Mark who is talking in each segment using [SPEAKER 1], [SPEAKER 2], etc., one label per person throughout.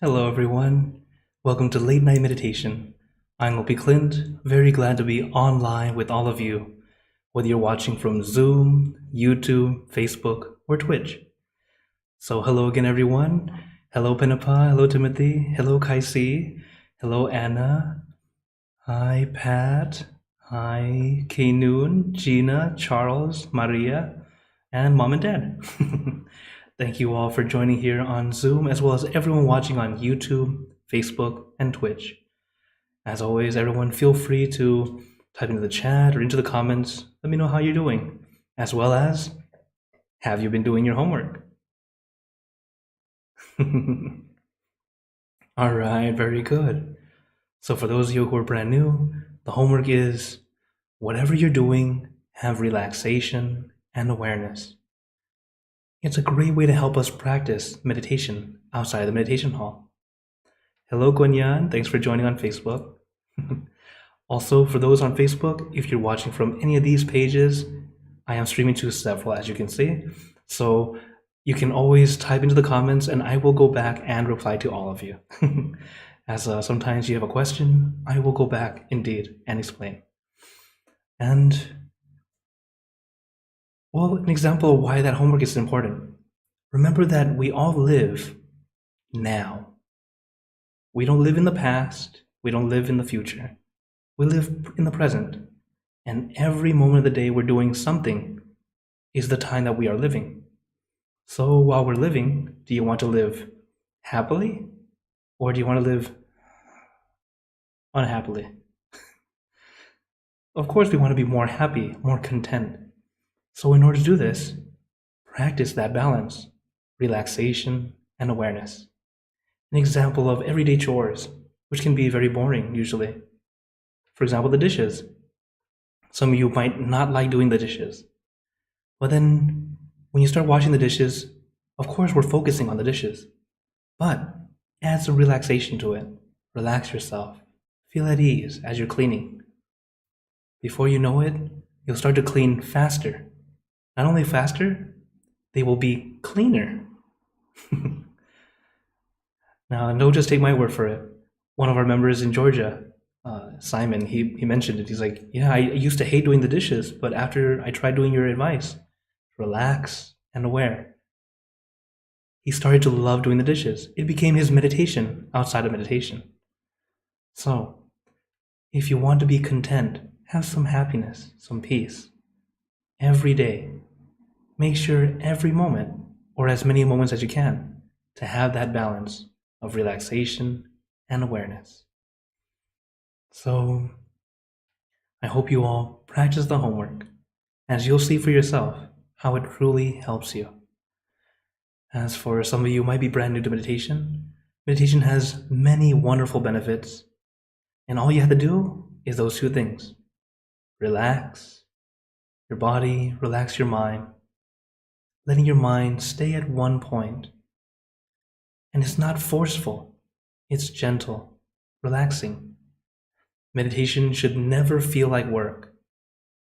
[SPEAKER 1] Hello everyone, welcome to Late Night Meditation. I'm Opie Clint, very glad to be online with all of you, whether you're watching from Zoom, YouTube, Facebook, or Twitch. So hello again everyone. Hello Pinapa, hello Timothy, hello Kaisi, hello Anna, hi Pat, hi K-Noon, Gina, Charles, Maria, and Mom and Dad. Thank you all for joining here on Zoom, as well as everyone watching on YouTube, Facebook, and Twitch. As always, everyone feel free to type into the chat or into the comments. Let me know how you're doing, as well as, have you been doing your homework? All right, very good. So for those of you who are brand new, the homework is, whatever you're doing, have relaxation and awareness. It's a great way to help us practice meditation outside the meditation hall. Hello, Guanyan. Thanks for joining on Facebook. Also, for those on Facebook, if you're watching from any of these pages, I am streaming to several, as you can see. So you can always type into the comments and I will go back and reply to all of you. As sometimes you have a question, I will go back indeed and explain. And well, an example of why that homework is important. Remember that we all live now. We don't live in the past. We don't live in the future. We live in the present. And every moment of the day we're doing something is the time that we are living. So while we're living, do you want to live happily? Or do you want to live unhappily? Of course, we want to be more happy, more content. So in order to do this, practice that balance, relaxation, and awareness. An example of everyday chores, which can be very boring usually. For example, the dishes. Some of you might not like doing the dishes. But then when you start washing the dishes, of course we're focusing on the dishes. But add some relaxation to it. Relax yourself. Feel at ease as you're cleaning. Before you know it, you'll start to clean faster. Not only faster, they will be cleaner. Now, don't just take my word for it. One of our members in Georgia, Simon, he mentioned it. He's like, yeah, I used to hate doing the dishes, but after I tried doing your advice, relax and aware, he started to love doing the dishes. It became his meditation outside of meditation. So, if you want to be content, have some happiness, some peace, every day, make sure every moment, or as many moments as you can, to have that balance of relaxation and awareness. So, I hope you all practice the homework, as you'll see for yourself how it truly helps you. As for some of you who might be brand new to meditation, meditation has many wonderful benefits, and all you have to do is those two things. Relax your body, relax your mind, letting your mind stay at one point. And it's not forceful, it's gentle, relaxing. Meditation should never feel like work.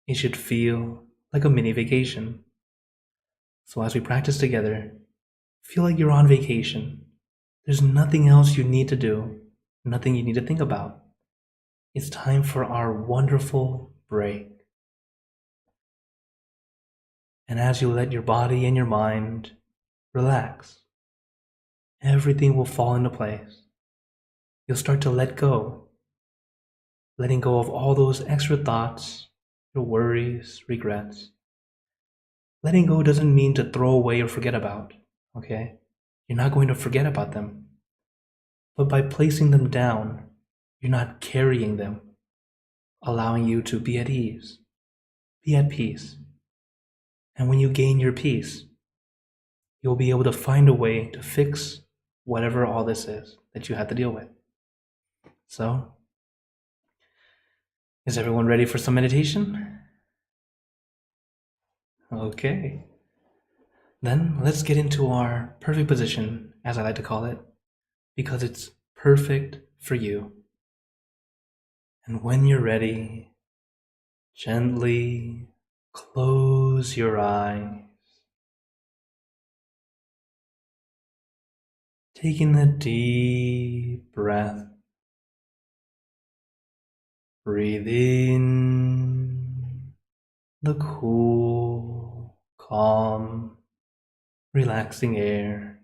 [SPEAKER 1] It should feel like a mini vacation. So as we practice together, feel like you're on vacation. There's nothing else you need to do, nothing you need to think about. It's time for our wonderful break. And as you let your body and your mind relax, everything will fall into place. You'll start to let go, letting go of all those extra thoughts, your worries, regrets. Letting go doesn't mean to throw away or forget about, okay? You're not going to forget about them. But by placing them down, you're not carrying them, allowing you to be at ease, be at peace. And when you gain your peace, you'll be able to find a way to fix whatever all this is that you have to deal with. So, is everyone ready for some meditation? Okay. Then let's get into our perfect position, as I like to call it, because it's perfect for you. And when you're ready, gently close your eyes. Taking a deep breath. Breathe in the cool, calm, relaxing air.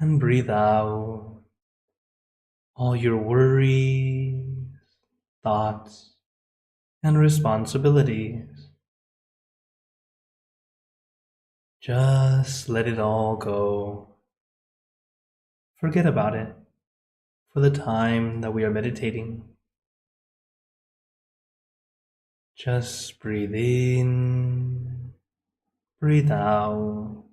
[SPEAKER 1] And breathe out all your worries, thoughts, and responsibilities. Just let it all go. Forget about it for the time that we are meditating. Just breathe in, breathe out.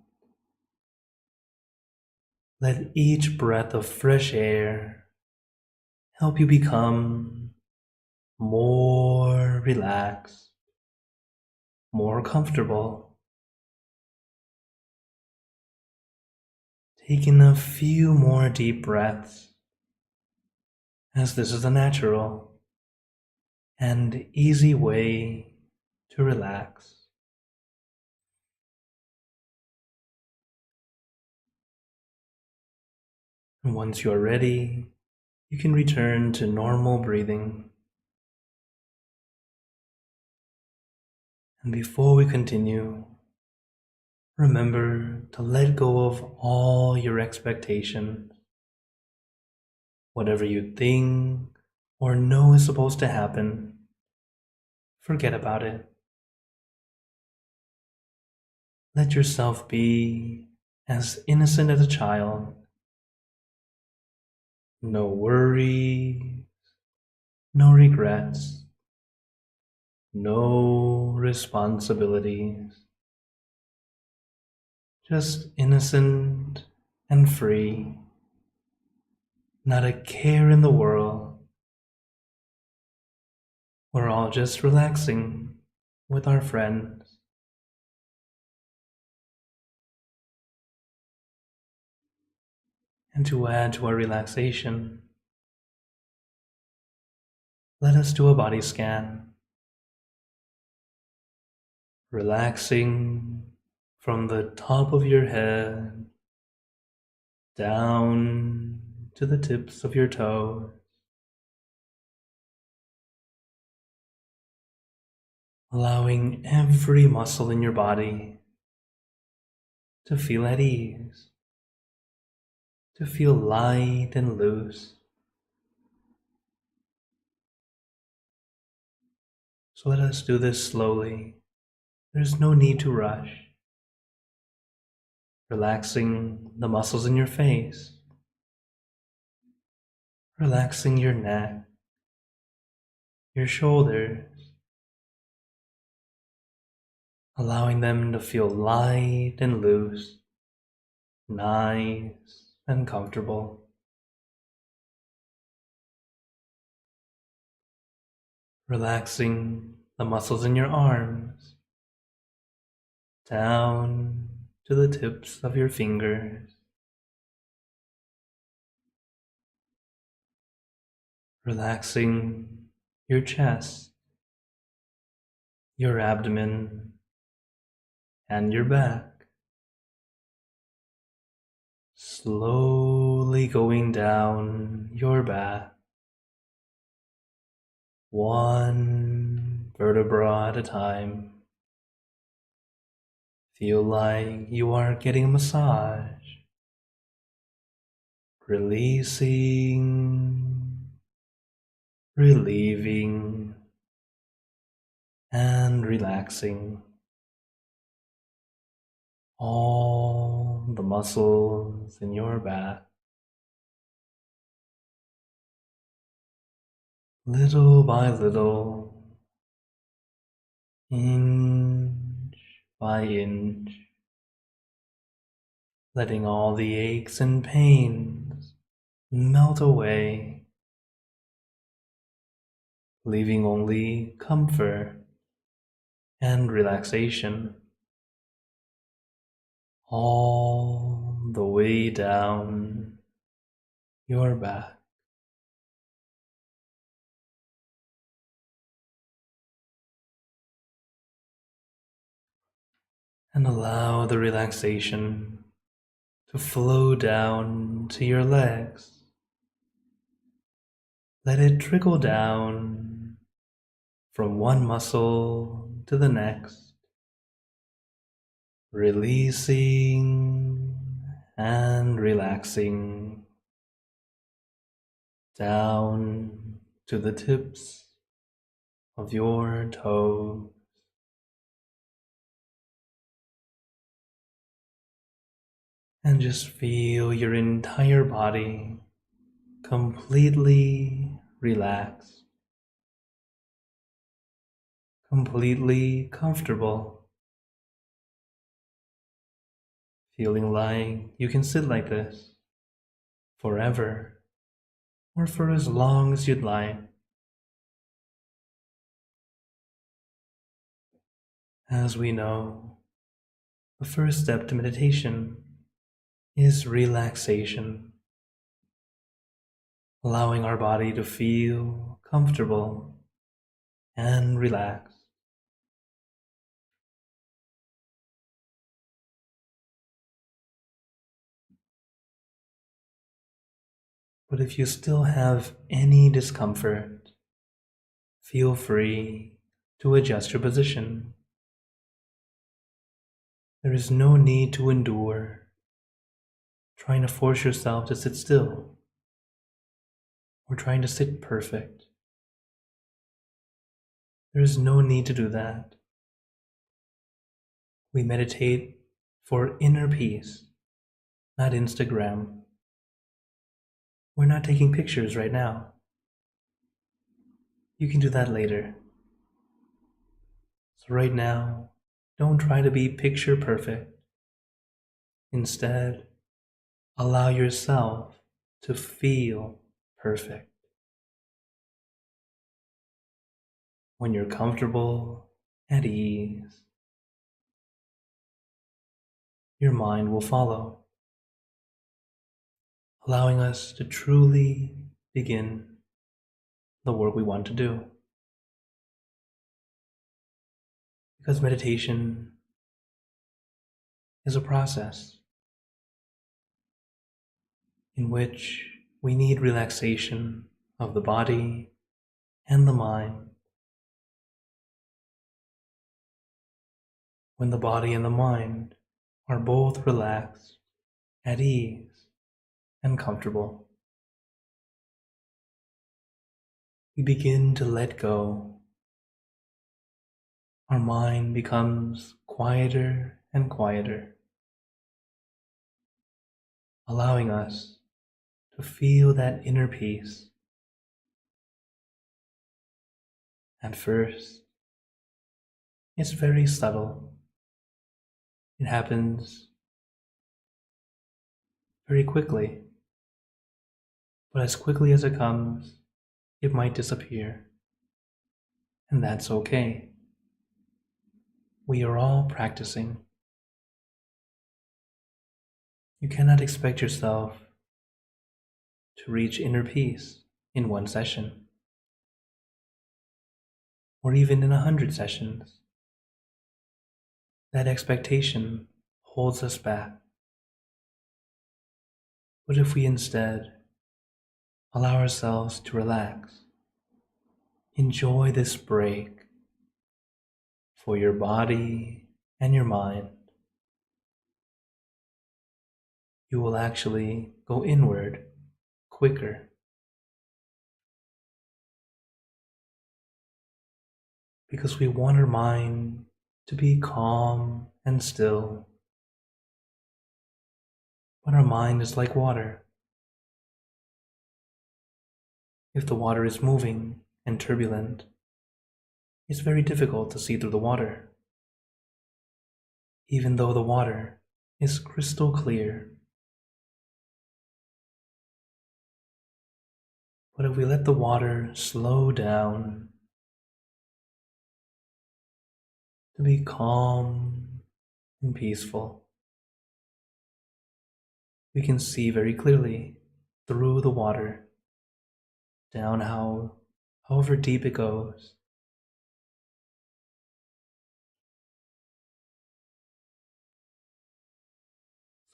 [SPEAKER 1] Let each breath of fresh air help you become more relaxed, more comfortable. Taking a few more deep breaths, as this is a natural and easy way to relax. And once you are ready, you can return to normal breathing. And before we continue, remember to let go of all your expectations. Whatever you think or know is supposed to happen, forget about it. Let yourself be as innocent as a child. No worries, no regrets, no responsibilities. Just innocent and free. Not a care in the world. We're all just relaxing with our friends. And to add to our relaxation, let us do a body scan. Relaxing from the top of your head down to the tips of your toes. Allowing every muscle in your body to feel at ease, to feel light and loose. So let us do this slowly. There's no need to rush. Relaxing the muscles in your face, relaxing your neck, your shoulders, allowing them to feel light and loose, nice and comfortable. Relaxing the muscles in your arms, down to the tips of your fingers. Relaxing your chest, your abdomen, and your back. Slowly going down your back, one vertebra at a time. Feel like you are getting a massage. Releasing, relieving, and relaxing all the muscles in your back. Little by little, inch by inch, letting all the aches and pains melt away, leaving only comfort and relaxation all the way down your back. And allow the relaxation to flow down to your legs. Let it trickle down from one muscle to the next, releasing and relaxing down to the tips of your toes. And just feel your entire body completely relaxed, completely comfortable, feeling like you can sit like this forever or for as long as you'd like. As we know, the first step to meditation is relaxation, allowing our body to feel comfortable and relaxed. But if you still have any discomfort, feel free to adjust your position. There is no need to endure, trying to force yourself to sit still, or trying to sit perfect. There is no need to do that. We meditate for inner peace, not Instagram. We're not taking pictures right now. You can do that later. So right now, don't try to be picture perfect. Instead, allow yourself to feel perfect. When you're comfortable, at ease, your mind will follow, allowing us to truly begin the work we want to do. Because meditation is a process in which we need relaxation of the body and the mind. When the body and the mind are both relaxed, at ease, and comfortable, we begin to let go. Our mind becomes quieter and quieter, allowing us to feel that inner peace. At first, it's very subtle. It happens very quickly, but as quickly as it comes, it might disappear, and that's okay. We are all practicing. You cannot expect yourself to reach inner peace in one session, or even in 100 sessions. That expectation holds us back. But if we instead allow ourselves to relax, enjoy this break for your body and your mind, you will actually go inward quicker. Because we want our mind to be calm and still. But our mind is like water. If the water is moving and turbulent, it's very difficult to see through the water, even though the water is crystal clear. But if we let the water slow down to be calm and peaceful, we can see very clearly through the water, down however deep it goes.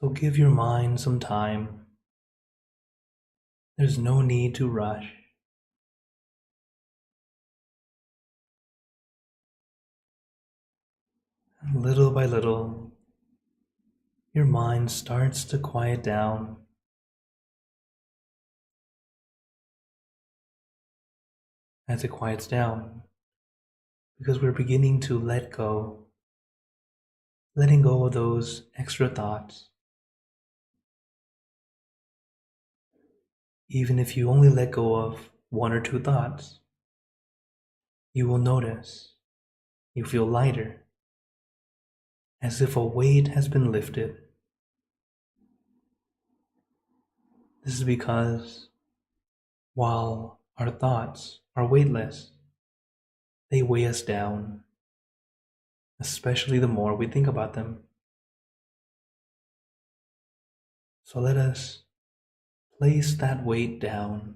[SPEAKER 1] So give your mind some time. There's no need to rush. And little by little, your mind starts to quiet down. As it quiets down, because we're beginning to let go, letting go of those extra thoughts. Even if you only let go of one or two thoughts, you will notice you feel lighter, as if a weight has been lifted. This is because while our thoughts are weightless, they weigh us down, especially the more we think about them. So let us place that weight down,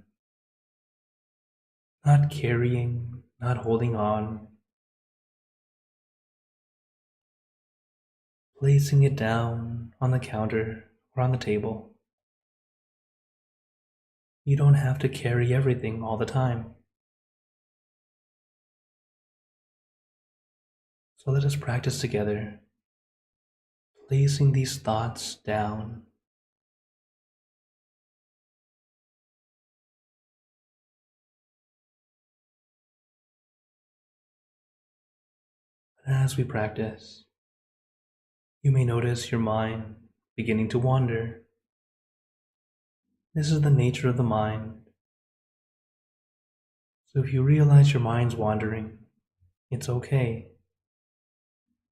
[SPEAKER 1] not carrying, not holding on, placing it down on the counter or on the table. You don't have to carry everything all the time. So let us practice together, placing these thoughts down. As we practice, you may notice your mind beginning to wander. This is the nature of the mind. So if you realize your mind's wandering, it's okay.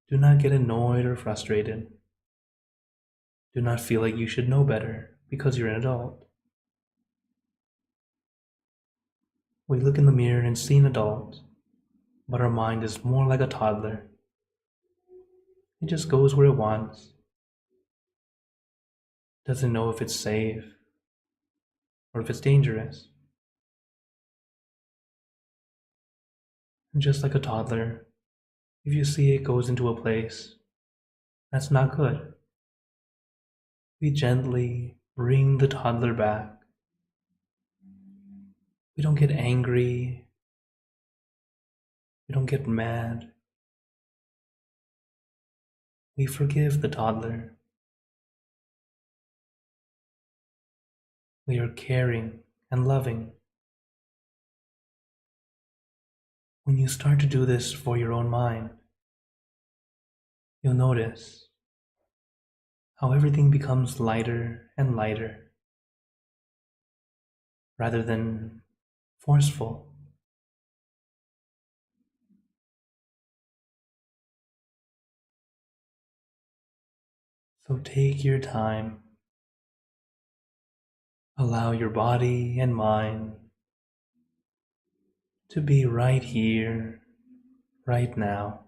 [SPEAKER 1] Do not get annoyed or frustrated. Do not feel like you should know better because you're an adult. We look in the mirror and see an adult, but our mind is more like a toddler. It just goes where it wants. Doesn't know if it's safe or if it's dangerous. And just like a toddler, if you see it goes into a place that's not good, we gently bring the toddler back. We don't get angry. We don't get mad. We forgive the toddler. We are caring and loving. When you start to do this for your own mind, you'll notice how everything becomes lighter and lighter, rather than forceful. So take your time. Allow your body and mind to be right here, right now.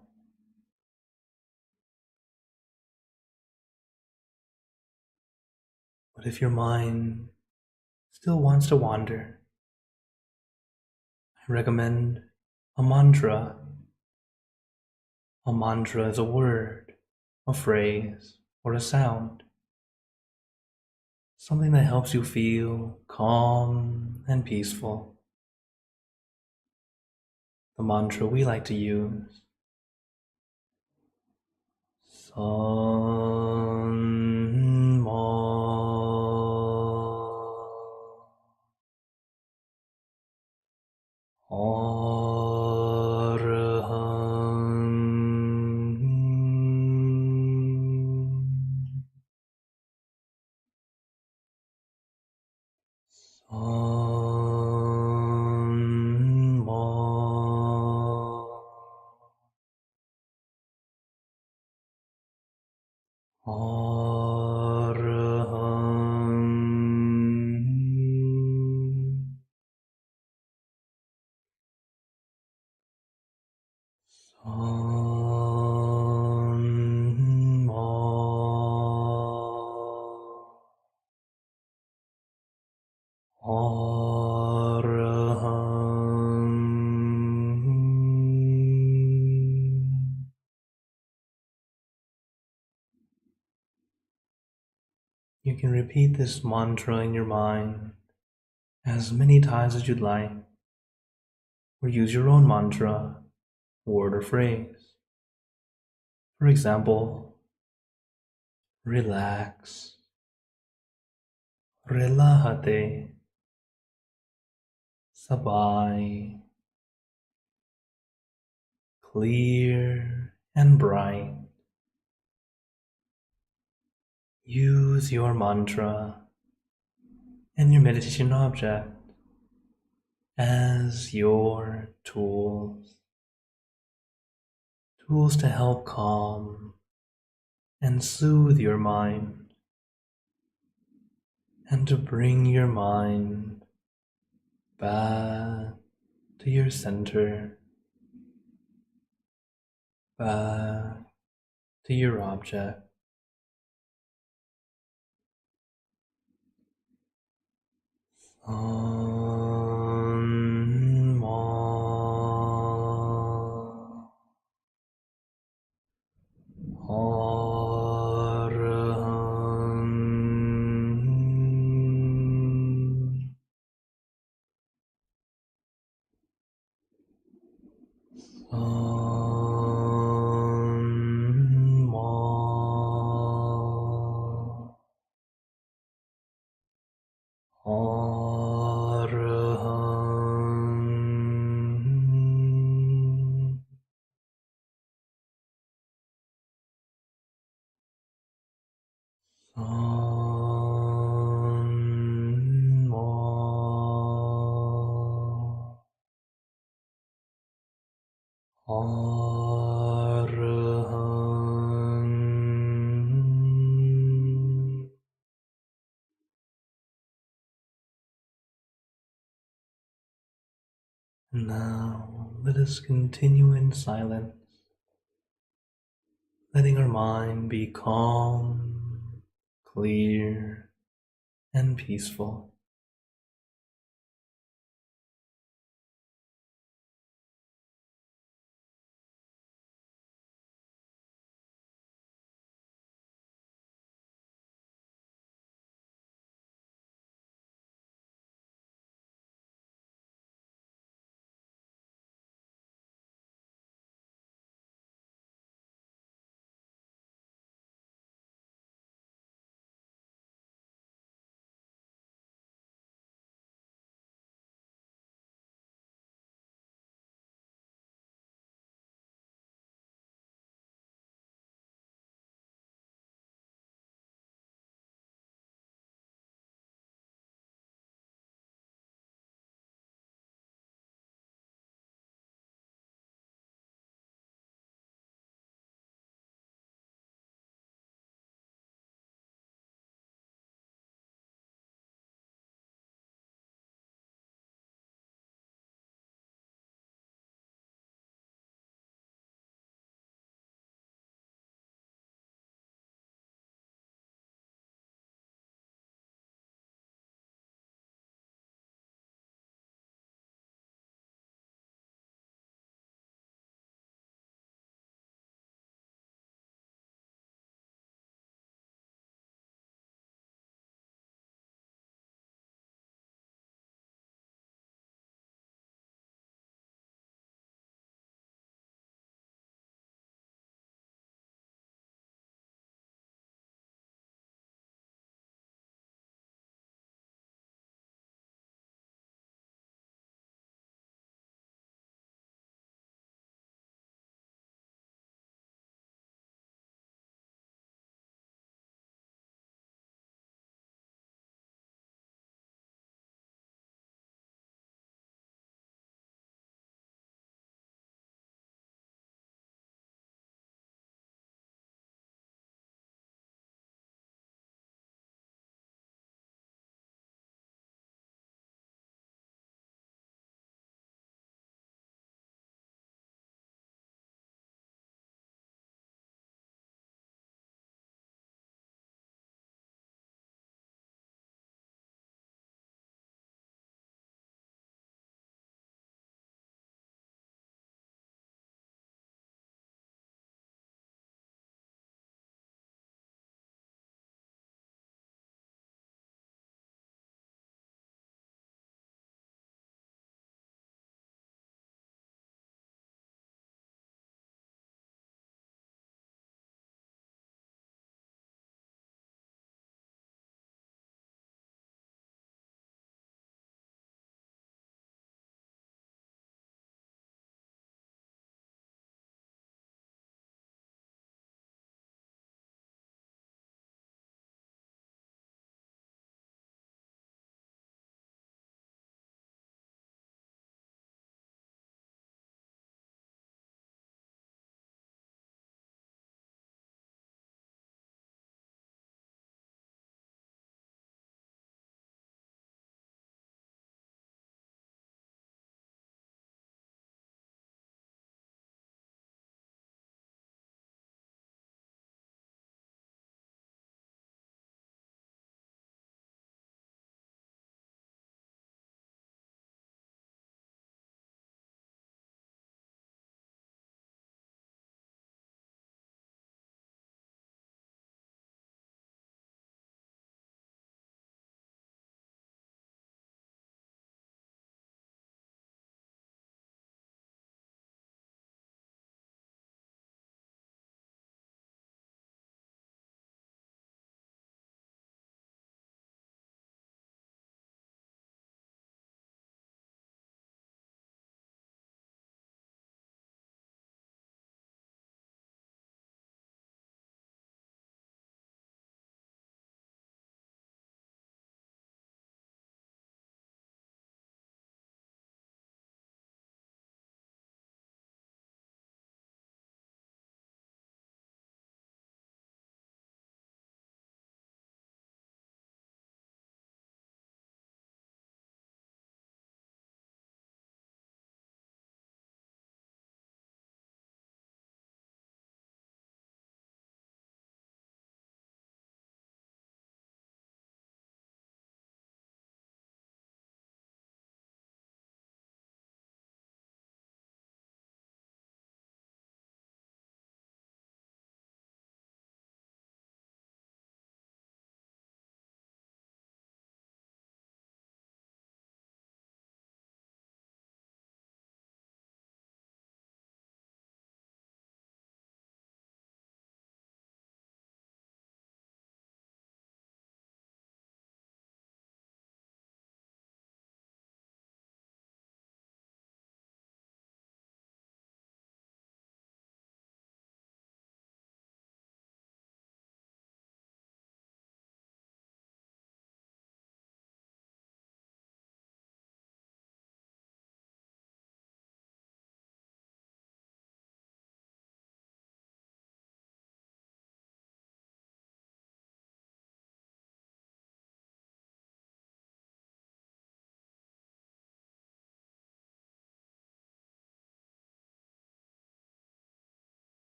[SPEAKER 1] But if your mind still wants to wander, I recommend a mantra. A mantra is a word, a phrase, or a sound. Something that helps you feel calm and peaceful. The mantra we like to use: San You can repeat this mantra in your mind as many times as you'd like, or use your own mantra, word or phrase. For example, relax, relájate, sabay, clear and bright. Use your mantra and your meditation object as your tools to help calm and soothe your mind, and to bring your mind back to your center, back to your object. Now let us continue in silence, letting our mind be calm, clear, and peaceful.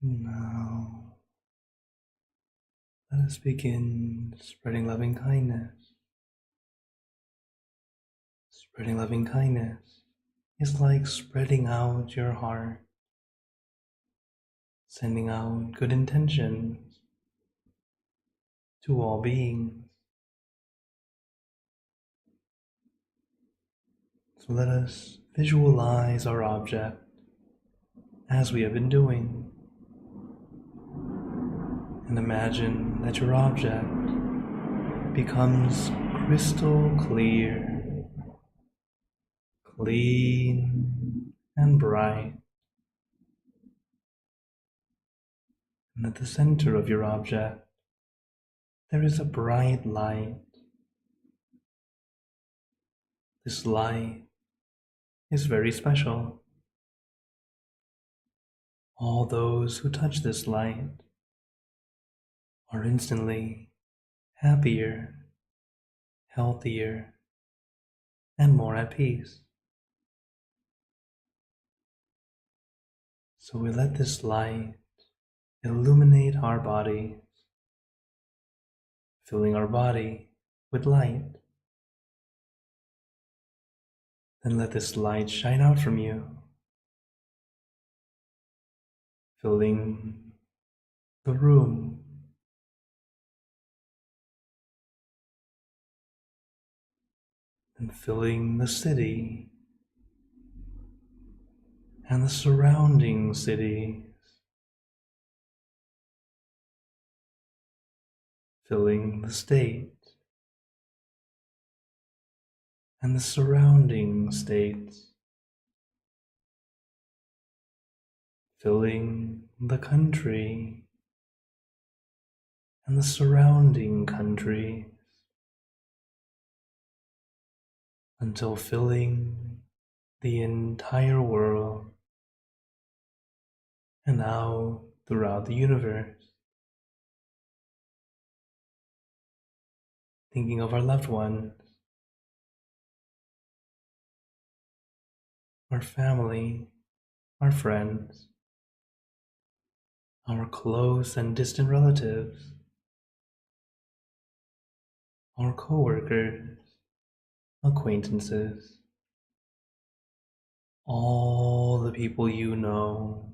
[SPEAKER 1] Now, let us begin spreading loving kindness. Spreading loving kindness is like spreading out your heart, sending out good intentions to all beings. So let us visualize our object as we have been doing, and imagine that your object becomes crystal clear, clean and bright. And at the center of your object, there is a bright light. This light is very special. All those who touch this light are instantly happier, healthier, and more at peace. So we let this light illuminate our bodies, filling our body with light. Then let this light shine out from you, filling the room, and filling the city and the surrounding cities, filling the state and the surrounding states, filling the country and the surrounding countries, until filling the entire world and out throughout the universe. Thinking of our loved ones, our family, our friends, our close and distant relatives, our co-workers, acquaintances, all the people you know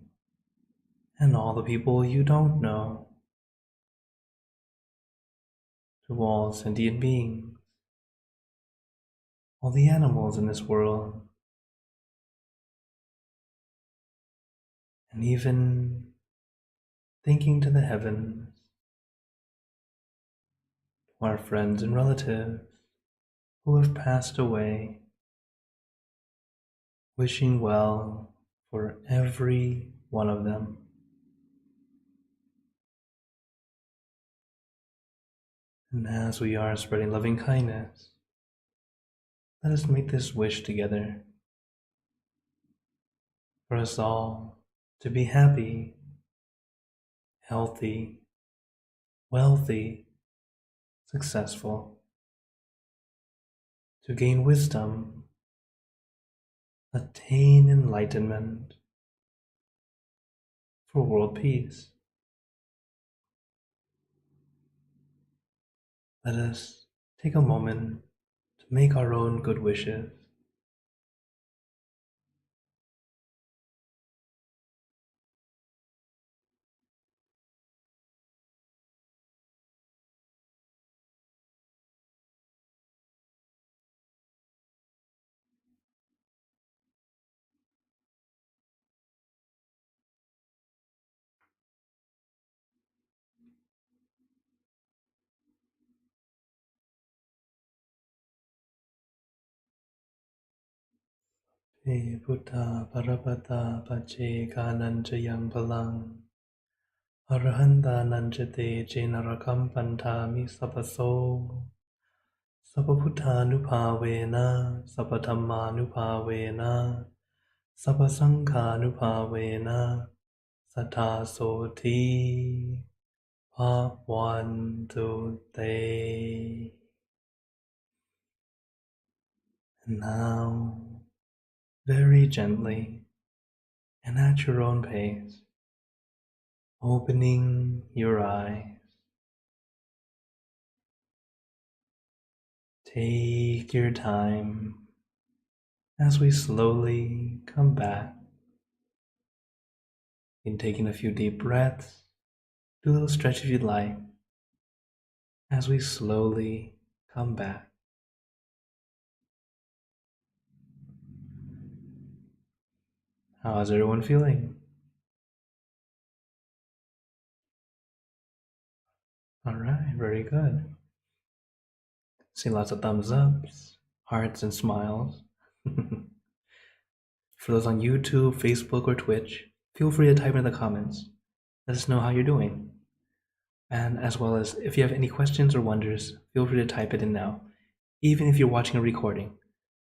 [SPEAKER 1] and all the people you don't know, to all sentient beings, all the animals in this world, and even thinking to the heavens, to our friends and relatives who have passed away, wishing well for every one of them. And as we are spreading loving kindness, let us make this wish together for us all to be happy, healthy, wealthy, successful, to gain wisdom, attain enlightenment, for world peace. Let us take a moment to make our own good wishes. Te Buddha Parapata Pace Kananjayam Palang Arahanta Nanjate Jenarakam Pantami Sapaso Sapaputanupavena Sapatammanupavena Sapasankhanupavena Satasoti Bhavantu Te. And now, very gently and at your own pace, Opening your eyes. Take your time as we slowly come back. In taking a few deep breaths, do a little stretch if you'd like, as we slowly come back. How's everyone feeling? All right, very good. See lots of thumbs ups, hearts, and smiles. For those on YouTube, Facebook, or Twitch, feel free to type in the comments. Let us know how you're doing. And as well as, if you have any questions or wonders, feel free to type it in now. Even if you're watching a recording,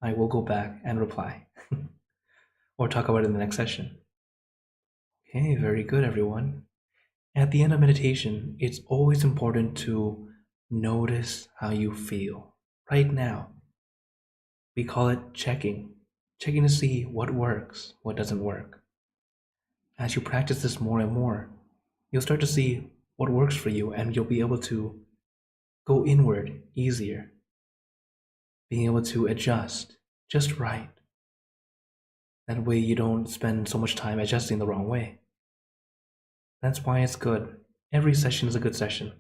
[SPEAKER 1] I will go back and reply. Or talk about it in the next session. Okay, very good, everyone. At the end of meditation, it's always important to notice how you feel right now. We call it checking to see what works, what doesn't work. As you practice this more and more, you'll start to see what works for you, and you'll be able to go inward easier, being able to adjust just right. That way you don't spend so much time adjusting the wrong way. That's why it's good. Every session is a good session.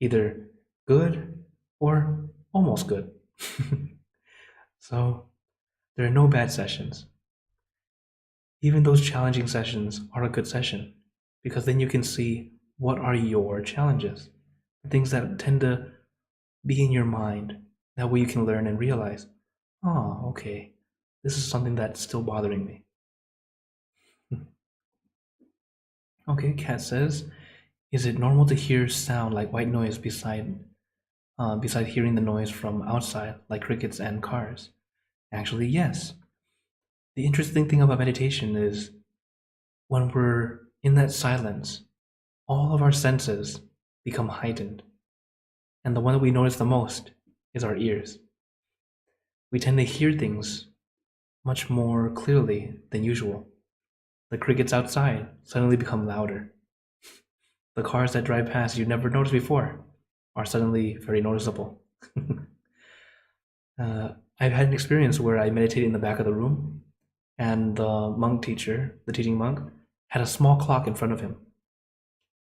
[SPEAKER 1] Either good or almost good. So there are no bad sessions. Even those challenging sessions are a good session, because then you can see what are your challenges, things that tend to be in your mind. That way you can learn and realize, oh, okay, this is something that's still bothering me. Okay, Kat says, is it normal to hear sound like white noise beside hearing the noise from outside, like crickets and cars? Actually, yes. The interesting thing about meditation is when we're in that silence, all of our senses become heightened. And the one that we notice the most is our ears. We tend to hear things much more clearly than usual. The crickets outside suddenly become louder. The cars that drive past you never noticed before are suddenly very noticeable. I've had an experience where I meditated in the back of the room, and the monk teacher, the teaching monk, had a small clock in front of him,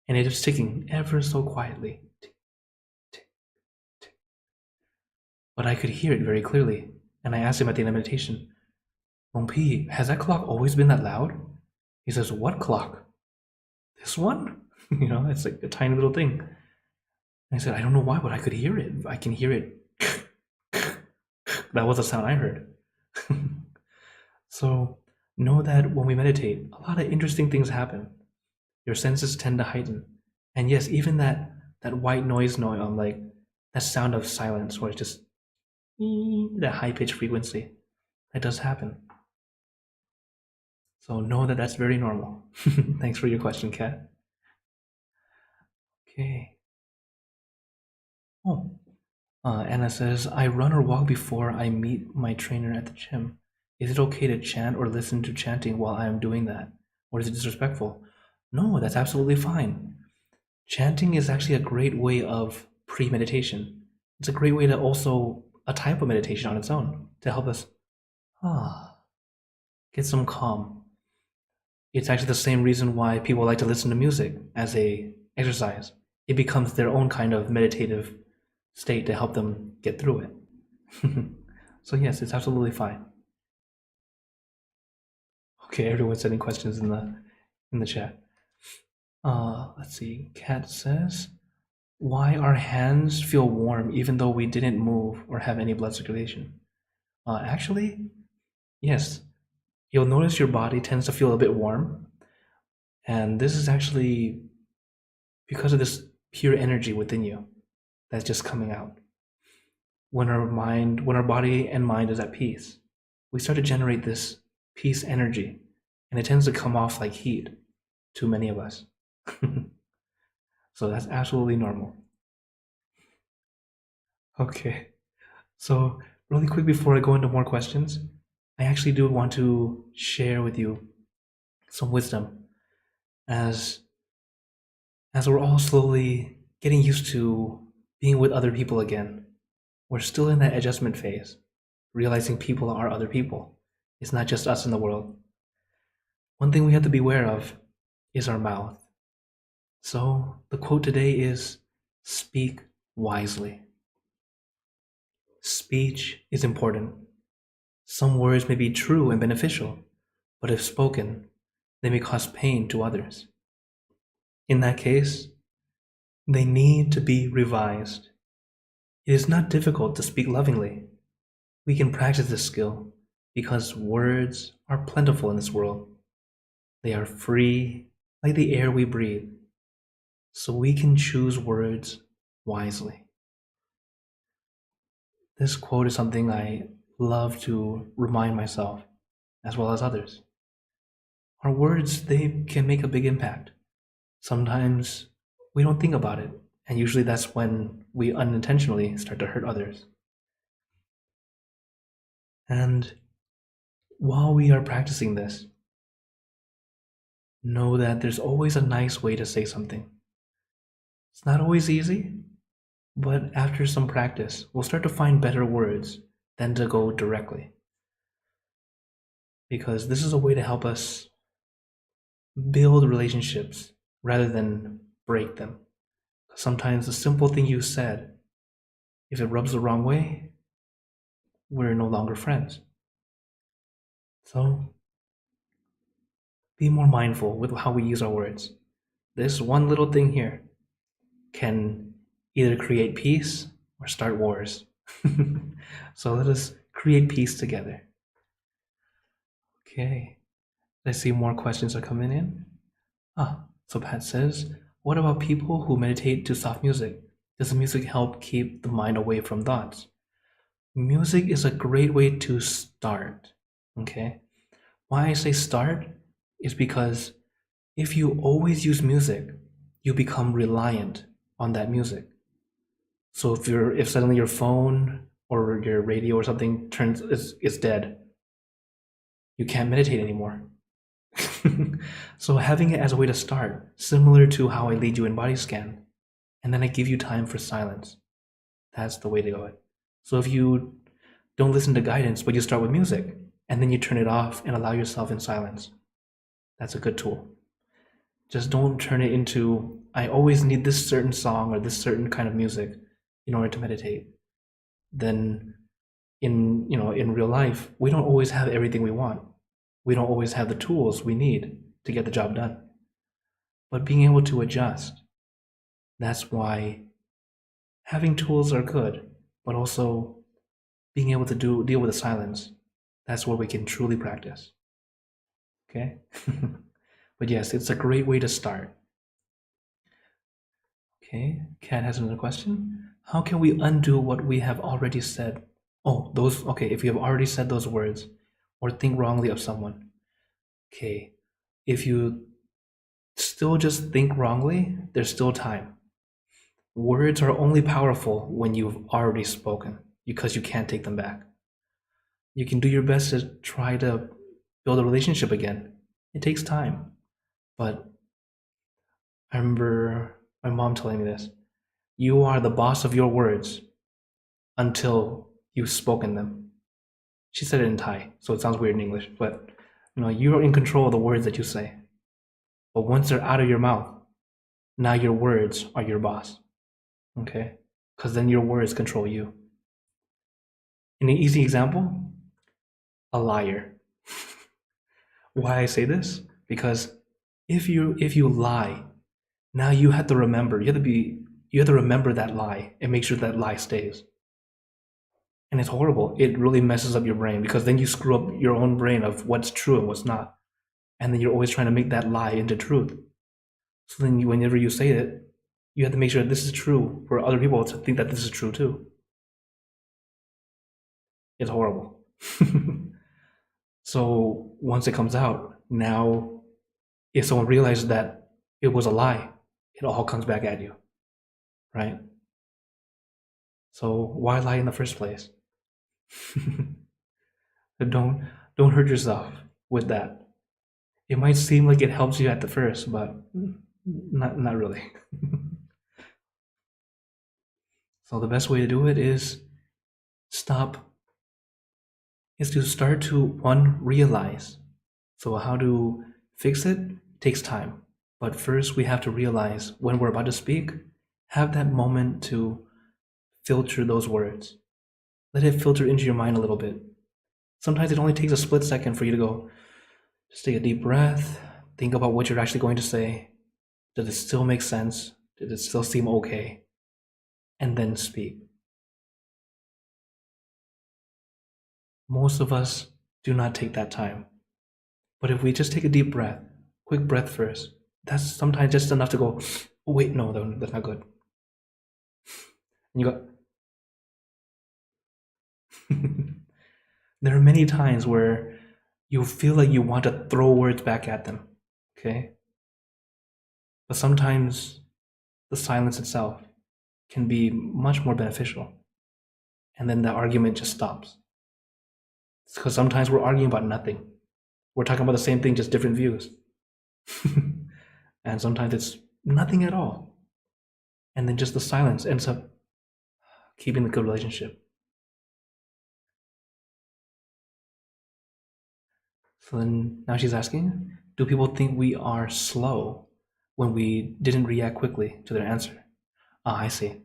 [SPEAKER 1] and it was ticking ever so quietly. Tick, tick, tick. But I could hear it very clearly, and I asked him at the end of meditation, Mong Pi, has that clock always been that loud? He says, what clock? This one? It's like a tiny little thing. And I said, I don't know why, but I could hear it. I can hear it. That was the sound I heard. So know that when we meditate, a lot of interesting things happen. Your senses tend to heighten. And yes, even that white noise, like that sound of silence, where it's just that high-pitched frequency, that does happen. So know that that's very normal. Thanks for your question, Kat. Okay. Oh, Anna says, I run or walk before I meet my trainer at the gym. Is it okay to chant or listen to chanting while I am doing that? Or is it disrespectful? No, that's absolutely fine. Chanting is actually a great way of pre-meditation. It's a great way to also, a type of meditation on its own, to help us get some calm. It's actually the same reason why people like to listen to music as a exercise. It becomes their own kind of meditative state to help them get through it. So yes, it's absolutely fine. Okay, everyone's sending questions in the chat. Let's see. Kat says, why our hands feel warm even though we didn't move or have any blood circulation? Actually, yes. You'll notice your body tends to feel a bit warm, and this is actually because of this pure energy within you that's just coming out. When our body and mind is at peace, we start to generate this peace energy, and it tends to come off like heat to many of us. So that's absolutely normal. Okay, so really quick before I go into more questions, I actually do want to share with you some wisdom, as As we're all slowly getting used to being with other people again, we're still in that adjustment phase, realizing people are other people. It's not just us in the world. One thing we have to be aware of is our mouth. So the quote today is, speak wisely. Speech is important. Some words may be true and beneficial, but if spoken, they may cause pain to others. In that case, they need to be revised. It is not difficult to speak lovingly. We can practice this skill because words are plentiful in this world. They are free, like the air we breathe, so we can choose words wisely. This quote is something I love to remind myself, as well as others. Our words, they can make a big impact. Sometimes we don't think about it, and usually that's when we unintentionally start to hurt others. And while we are practicing this, know that there's always a nice way to say something. It's not always easy, but after some practice, we'll start to find better words than to go directly. Because this is a way to help us build relationships rather than break them. Sometimes the simple thing you said, if it rubs the wrong way, we're no longer friends. So be more mindful with how we use our words. This one little thing here can either create peace or start wars. So let us create peace together. Okay, I see more questions are coming in. So Pat says, what about people who meditate to soft music? Does the music help keep the mind away from thoughts? Music is a great way to start. Okay, why I say start is because if you always use music, you become reliant on that music. So if suddenly your phone or your radio or something is dead, you can't meditate anymore. So having it as a way to start, similar to how I lead you in body scan, and then I give you time for silence. That's the way to go. So if you don't listen to guidance, but you start with music, and then you turn it off and allow yourself in silence, that's a good tool. Just don't turn it into, I always need this certain song or this certain kind of music in order to meditate. Then in real life, we don't always have everything we want. We don't always have the tools we need to get the job done. But being able to adjust, that's why having tools are good, but also being able to deal with the silence, that's where we can truly practice. Okay? But yes, it's a great way to start. Okay, Kat has another question. How can we undo what we have already said? If you have already said those words or think wrongly of someone. Okay, if you still just think wrongly, there's still time. Words are only powerful when you've already spoken because you can't take them back. You can do your best to try to build a relationship again. It takes time. But I remember my mom telling me this. You are the boss of your words until you've spoken them. She said it in Thai, so it sounds weird in English, but you're in control of the words that you say. But once they're out of your mouth, now your words are your boss. Okay? Because then your words control you. In an easy example, a liar. Why I say this? Because if you lie, now you have to remember. You have to remember that lie and make sure that lie stays. And it's horrible. It really messes up your brain because then you screw up your own brain of what's true and what's not. And then you're always trying to make that lie into truth. So then whenever you say it, you have to make sure that this is true for other people to think that this is true too. It's horrible. So once it comes out, now if someone realizes that it was a lie, it all comes back at you, right? So why lie in the first place? Don't hurt yourself with that. It might seem like it helps you at the first, but Not really. So the best way to do it is to start to, one, realize. So how to fix it takes time. But first we have to realize when we're about to speak, have that moment to filter those words. Let it filter into your mind a little bit. Sometimes it only takes a split second for you to go, just take a deep breath, think about what you're actually going to say. Does it still make sense? Does it still seem okay? And then speak. Most of us do not take that time. But if we just take a deep breath, quick breath first, that's sometimes just enough to go, oh, wait, no, that's not good. And you go, there are many times where you feel like you want to throw words back at them, okay? But sometimes the silence itself can be much more beneficial. And then the argument just stops. Because sometimes we're arguing about nothing. We're talking about the same thing, just different views. And sometimes it's nothing at all. And then just the silence ends up keeping the good relationship. So then now she's asking, do people think we are slow when we didn't react quickly to their answer? Ah, I see.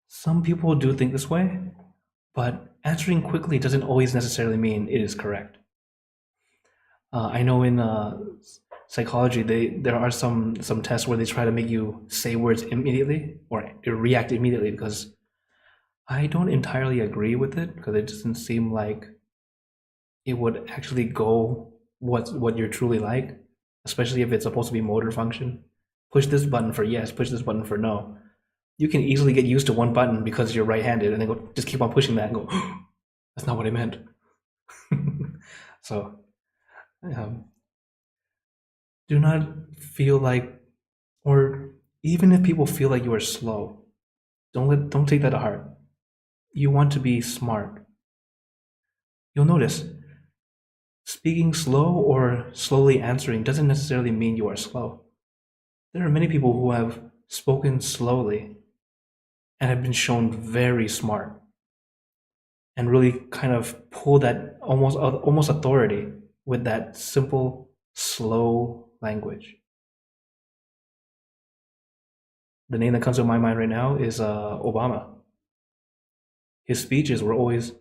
[SPEAKER 1] Some people do think this way, but answering quickly doesn't always necessarily mean it is correct. I know in psychology, there are some tests where they try to make you say words immediately or react immediately, because I don't entirely agree with it, because it doesn't seem like it would actually go what you're truly like, especially if it's supposed to be motor function. Push this button for yes, push this button for no. You can easily get used to one button because you're right-handed, and then go just keep on pushing that and go, oh, that's not what I meant. So do not feel like, or even if people feel like you are slow, don't take that to heart. You want to be smart. You'll notice speaking slow or slowly answering doesn't necessarily mean you are slow. There are many people who have spoken slowly and have been shown very smart and really kind of pull that almost authority with that simple, slow language. The name that comes to my mind right now is Obama. His speeches were always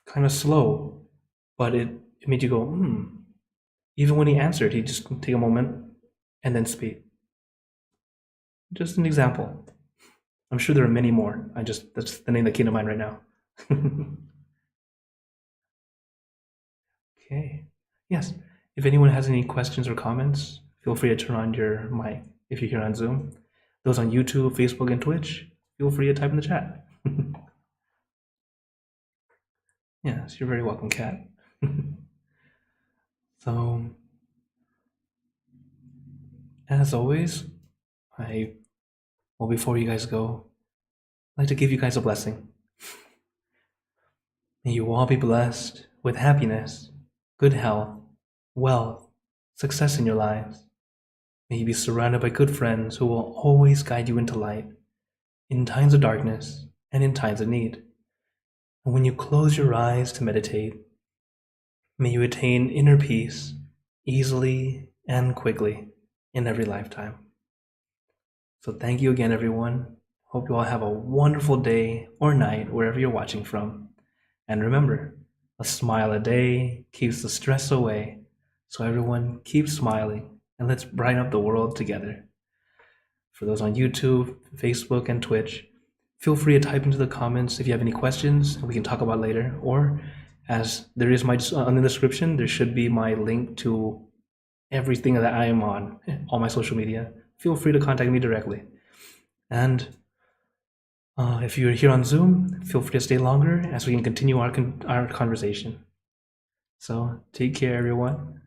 [SPEAKER 1] kind of slow, but it made you go, hmm. Even when he answered, he'd just take a moment and then speak. Just an example. I'm sure there are many more. That's the name that came to mind right now. Okay. Yes. If anyone has any questions or comments, feel free to turn on your mic if you're here on Zoom. Those on YouTube, Facebook, and Twitch, feel free to type in the chat. Yes, you're very welcome, Kat. So, as always, before you guys go, I'd like to give you guys a blessing. May you all be blessed with happiness, good health, wealth, success in your lives. May you be surrounded by good friends who will always guide you into light, in times of darkness and in times of need. And when you close your eyes to meditate, may you attain inner peace easily and quickly in every lifetime. So thank you again, everyone. Hope you all have a wonderful day or night wherever you're watching from. And remember, a smile a day keeps the stress away. So everyone, keep smiling and let's brighten up the world together. For those on YouTube, Facebook, and Twitch, feel free to type into the comments if you have any questions we can talk about later. Or, as there is on the description, there should be my link to everything that I am on, all my social media. Feel free to contact me directly. And if you're here on Zoom, feel free to stay longer as we can continue our conversation. So take care, everyone.